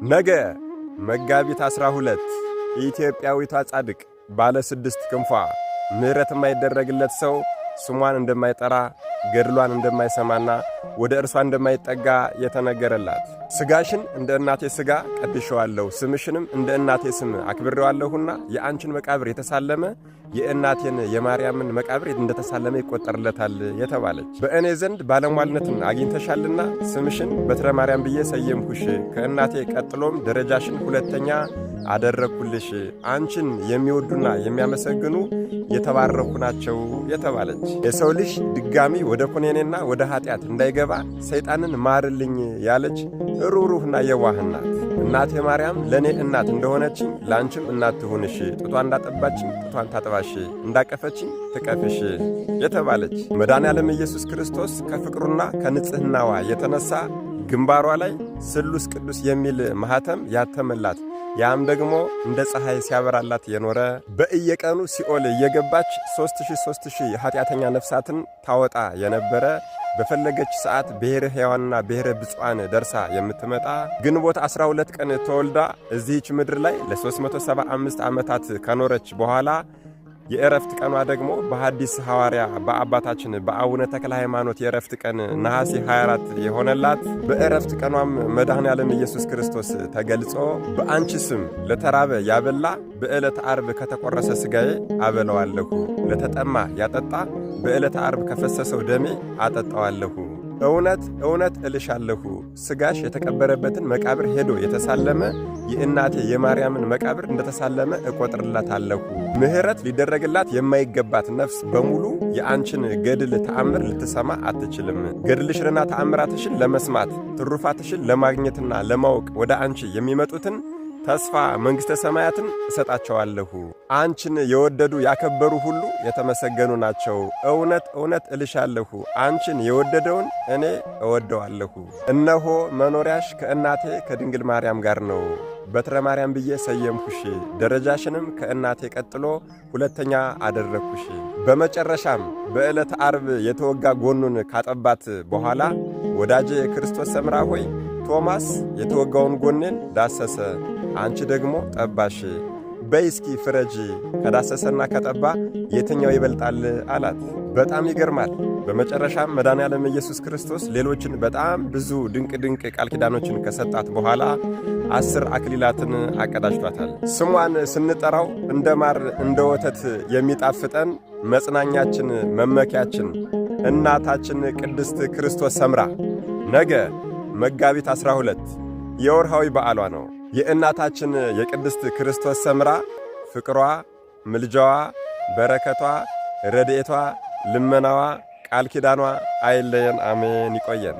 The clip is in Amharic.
ነገ መጋቢት 12 ኢትዮጵያዊቷ ጻድቅ ባለ 6 ክንፏ ምሕረት የማይደረግለት ሰው ስሟን እንደማይጠራ ገድሏን እንደማይሰማና ወደ እርሷ እንደማይጠጋ የተነገረላት ስጋሽን እንደ እናቴ ስጋ ቀድሼዋለሁ ስምሽንም እንደ እናቴ ስም አክብሬዋለሁና የአንቺን መቃብር የተሳለመ የእናቴን የማርያምን መቃብር እንደተሳለመ ይቆጠርለታል የተባለች በእኔ ዘንድ ባለሟልነትን አግኝተሻልና ስምሽን በትረ ማርያም ብዬ ሰየምኩሽ ከእናቴ ቀጥሎም ደረጃሽን ሁለተኛ አደረኩልሽ አንቺን የሚወዱና የሚያመሰግኑ የተባረኩ ናቸው የተባለች የሰው ልጅ ድጋሚ ወደ ኩነኔና ወደ ኃጢአት እንዳይገባ ሰይጣንን ማርልኝ ያለች ሩሩህና የዋህናት እናቴ ማርያም ለኔ እናት እንደሆነችኝ ላንቺም እናት ትሁንሽ ጡቷን እንዳጠባችኝ ጡቷን ታጥባሽ እንዳቀፈችኝ ትቀፍሽ የተባለች መድኃኔዓለም ኢየሱስ ክርስቶስ ከፍቅሩና ከንጽህናዋ የተነሳ ግንባሯ ላይ ስሉስ ቅዱስ የሚል ማህተም ያተመላት ያም ደግሞ እንደ ፀሐይ ሲያበራላት የኖረ በእየቀኑ ሲኦል እየገባች 3000 ኃጢአተኛ ነፍሳትን ታወጣ የነበረ በፈለገች ሰዓት ብሔረ ሕያዋንና ብሔረ ብፁዓን ደርሳ የምትመጣ ግንቦት 12 ቀን ተወልዳ እዚህች ምድር ላይ ለ375 ዓመታት ከኖረች በኋላ የእረፍት ቀኗ ደግሞ በሐዲስ ሐዋርያ በአባታችን በአቡነ ተክለ ሃይማኖት የእረፍት ቀን ነሐሴ 24 የሆነላት በእረፍት ቀኗም መድኃኔዓለም ኢየሱስ ክርስቶስ ተገልጾ በአንቺ ስም ለተራበ ያበላ በዕለተ ዓርብ ከተቆረሰ ሥጋዬ አበለዋለሁ ለተጠማ ያጠጣ በዕለተ ዓርብ ከፈሰሰው ደሜ አጠጣዋለሁ እውነት እውነት እልሻለሁ ሥጋሽ የተቀበረበትን መቃብር ሄዶ የተሳለመ የእናቴ የማርያምን መቃብር እንደተሳለመ እቆጥርላታለሁ ምሕረት ሊደረግላት የማይገባት ነፍስ በሙሉ የአንቺን ገድል ተአምር ልትሰማ አትችልም ገድልሽንና ተአምራትሽን ለመስማት ትሩፋትሽን ለማግኘትና ለማወቅ ወደ አንቺ የሚመጡትን ተስፋ መንግሥተ ሰማያትን እሰጣቸዋለሁ አንቺን የወደዱ ያከበሩ ሁሉ የተመሰገኑ ናቸው እውነት እውነት እልሻለሁ አንቺን የወደደውን እኔ እወደዋለሁ እነሆ መኖሪያሽ ከእናቴ ከድንግል ማርያም ጋር ነው በትረ ማርያም ብዬ ሰየምኩሽ ደረጃሽንም ከእናቴ ቀጥሎ ሁለተኛ አደረግኩሽ በመጨረሻም በዕለተ ዓርብ የተወጋ ጎኑን ካጠባት በኋላ ወዳጄ ክርስቶስ ሰምራ ሆይ ቶማስ የተወጋውን ጎኔን ዳሰሰ አንቺ ደግሞ ጠባሽ በይ እስኪ ፍረጂ ከዳሰሰና ከጠባ የትኛው ይበልጣል አላት በጣም ይገርማል በመጨረሻም መድኃኔዓለም ኢየሱስ ክርስቶስ ሌሎችን በጣም ብዙ ድንቅ ቃል ኪዳኖችን ከሰጣት በኋላ 10 አክሊላትን አቀዳጅቷታል ስሟን ስንጠራው እንደ ማር እንደ ወተት የሚጣፍጠን መጽናኛችን መመኪያችን እናታችን ቅድስት ክርስቶስ ሰምራ ነገ መጋቢት 12 የወርሃዊ በዓሏ ነው የእናታችን የቅድስት ክርስቶስ ሰምራ ፍቅሯ ምልጃዋ በረከቷ ረድኤቷ ልመናዋ ቃል ኪዳኗ አይለየን አሜን ይቆየን